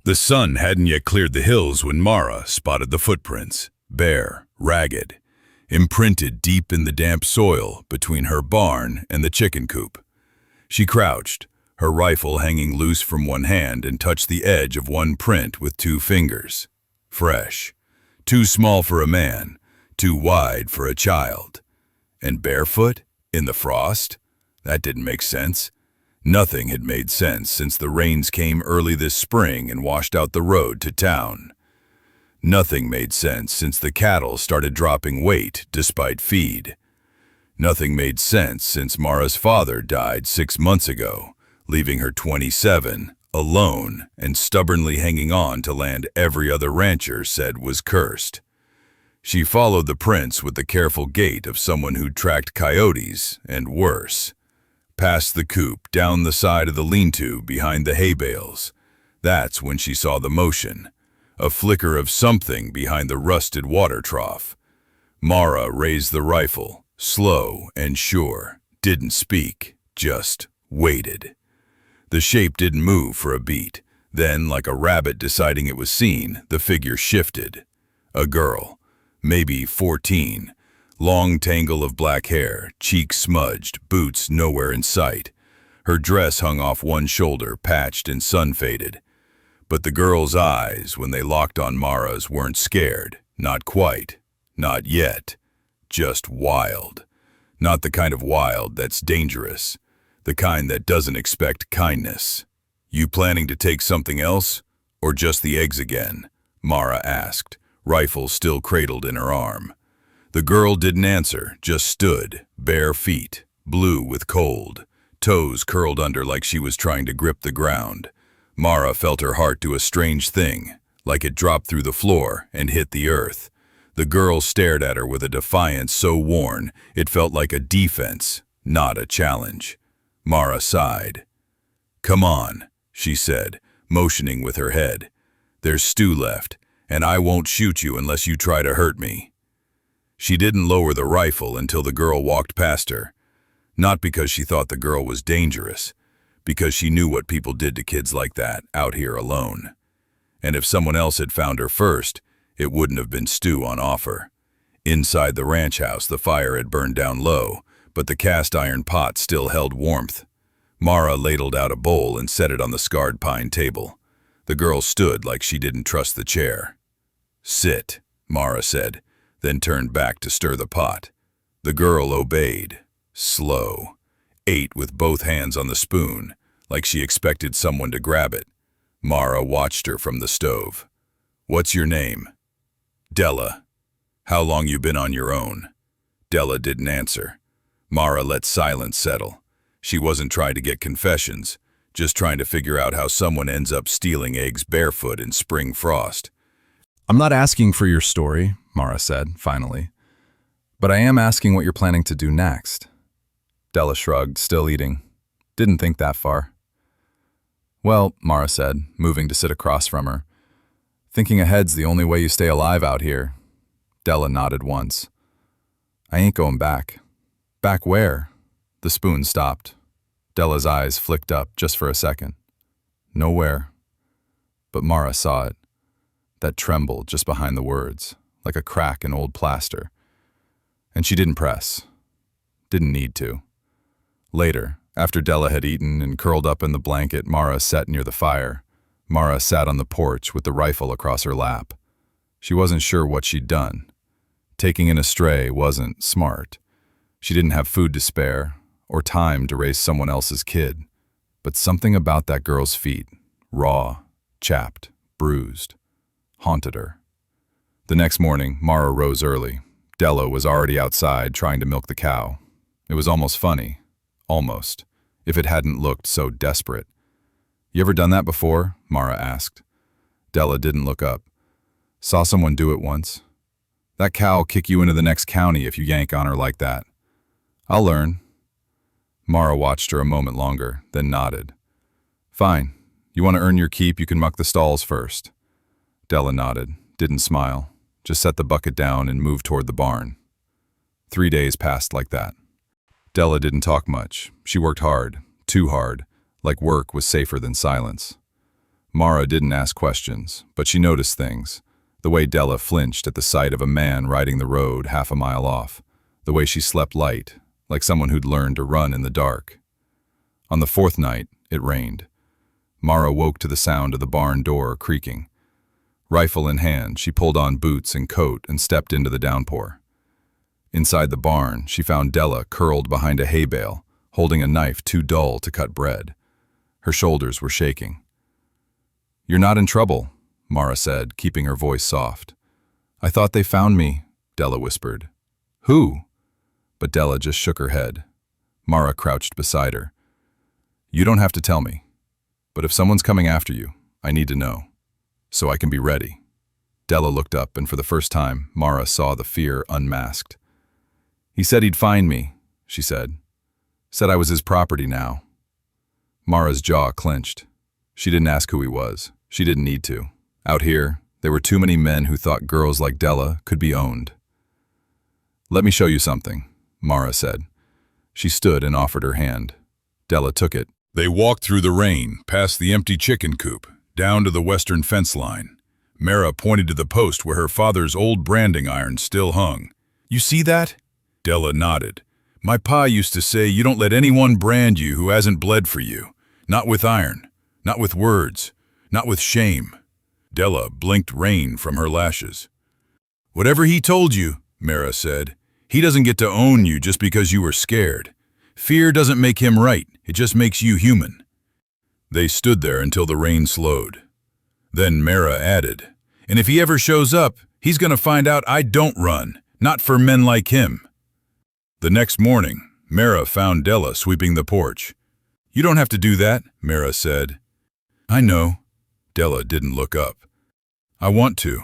The sun hadn't yet cleared the hills when Mara spotted the footprints, bare, ragged, imprinted deep in the damp soil between her barn and the chicken coop. She crouched, her rifle hanging loose from one hand, and touched the edge of one print with 2 fingers. Fresh. Too small for a man, too wide for a child. And barefoot? In the frost? That didn't make sense. Nothing had made sense since the rains came early this spring and washed out the road to town. Nothing made sense since the cattle started dropping weight despite feed. Nothing made sense since Mara's father died 6 months ago, leaving her 27, alone and stubbornly hanging on to land every other rancher said was cursed. She followed the prints with the careful gait of someone who'd tracked coyotes, and worse. Past the coop, down the side of the lean-to behind the hay bales. That's when she saw the motion, a flicker of something behind the rusted water trough. Mara raised the rifle, slow and sure, didn't speak, just waited. The shape didn't move for a beat. Then, like a rabbit deciding it was seen, the figure shifted. A girl, maybe 14, long tangle of black hair, cheeks smudged, boots nowhere in sight. Her dress hung off one shoulder, patched and sun-faded. But the girl's eyes, when they locked on Mara's, weren't scared. Not quite. Not yet. Just wild. Not the kind of wild that's dangerous. The kind that doesn't expect kindness. "You planning to take something else? Or just the eggs again?" Mara asked, rifle still cradled in her arm. The girl didn't answer, just stood, bare feet, blue with cold, toes curled under like she was trying to grip the ground. Mara felt her heart do a strange thing, like it dropped through the floor and hit the earth. The girl stared at her with a defiance so worn it felt like a defense, not a challenge. Mara sighed. "Come on," she said, motioning with her head. "There's stew left, and I won't shoot you unless you try to hurt me." She didn't lower the rifle until the girl walked past her. Not because she thought the girl was dangerous, because she knew what people did to kids like that, out here alone. And if someone else had found her first, it wouldn't have been stew on offer. Inside the ranch house, the fire had burned down low, but the cast iron pot still held warmth. Mara ladled out a bowl and set it on the scarred pine table. The girl stood like she didn't trust the chair. "Sit," Mara said, then turned back to stir the pot. The girl obeyed, slow, ate with both hands on the spoon, like she expected someone to grab it. Mara watched her from the stove. "What's your name?" "Della." "How long you been on your own?" Della didn't answer. Mara let silence settle. She wasn't trying to get confessions, just trying to figure out how someone ends up stealing eggs barefoot in spring frost. "I'm not asking for your story," Mara said, finally. "But I am asking what you're planning to do next." Della shrugged, still eating. "Didn't think that far." "Well," Mara said, moving to sit across from her, "thinking ahead's the only way you stay alive out here." Della nodded once. "I ain't going back." "Back where?" The spoon stopped. Della's eyes flicked up just for a second. "Nowhere." But Mara saw it. That tremble just behind the words, like a crack in old plaster. And she didn't press. Didn't need to. Later, after Della had eaten and curled up in the blanket Mara set near the fire, Mara sat on the porch with the rifle across her lap. She wasn't sure what she'd done. Taking in a stray wasn't smart. She didn't have food to spare, or time to raise someone else's kid. But something about that girl's feet, raw, chapped, bruised, haunted her. The next morning, Mara rose early. Della was already outside trying to milk the cow. It was almost funny. Almost. If it hadn't looked so desperate. "You ever done that before?" Mara asked. Della didn't look up. "Saw someone do it once. That cow'll kick you into the next county if you yank on her like that." "I'll learn." Mara watched her a moment longer, then nodded. "Fine. You want to earn your keep, you can muck the stalls first." Della nodded, didn't smile, just set the bucket down and moved toward the barn. 3 days passed like that. Della didn't talk much. She worked hard, too hard, like work was safer than silence. Mara didn't ask questions, but she noticed things. The way Della flinched at the sight of a man riding the road half a mile off. The way she slept light, like someone who'd learned to run in the dark. On the fourth night, it rained. Mara woke to the sound of the barn door creaking. Rifle in hand, she pulled on boots and coat and stepped into the downpour. Inside the barn, she found Della curled behind a hay bale, holding a knife too dull to cut bread. Her shoulders were shaking. "You're not in trouble," Mara said, keeping her voice soft. "I thought they found me," Della whispered. "Who?" But Della just shook her head. Mara crouched beside her. "You don't have to tell me. But if someone's coming after you, I need to know, so I can be ready." Della looked up, and for the first time, Mara saw the fear unmasked. "He said he'd find me," she said. "Said I was his property now." Mara's jaw clenched. She didn't ask who he was. She didn't need to. Out here, there were too many men who thought girls like Della could be owned. "Let me show you something," Mara said. She stood and offered her hand. Della took it. They walked through the rain, past the empty chicken coop, down to the western fence line. Mara pointed to the post where her father's old branding iron still hung. "You see that?" Della nodded. "My pa used to say you don't let anyone brand you who hasn't bled for you. Not with iron, not with words, not with shame." Della blinked rain from her lashes. "Whatever he told you," Mara said, "he doesn't get to own you just because you were scared. Fear doesn't make him right, it just makes you human." They stood there until the rain slowed. Then Mara added, "And if he ever shows up, he's gonna find out I don't run, not for men like him." The next morning, Mara found Della sweeping the porch. "You don't have to do that," Mara said. "I know." Della didn't look up. "I want to."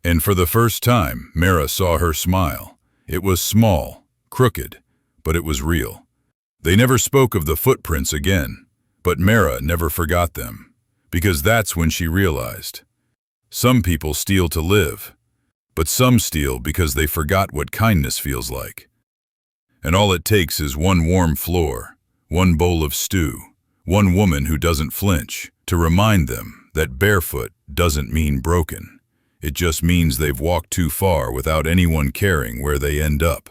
And for the first time, Mara saw her smile. It was small, crooked, but it was real. They never spoke of the footprints again, but Mara never forgot them, because that's when she realized. Some people steal to live, but some steal because they forgot what kindness feels like. And all it takes is one warm floor, one bowl of stew, one woman who doesn't flinch, to remind them that barefoot doesn't mean broken. It just means they've walked too far without anyone caring where they end up.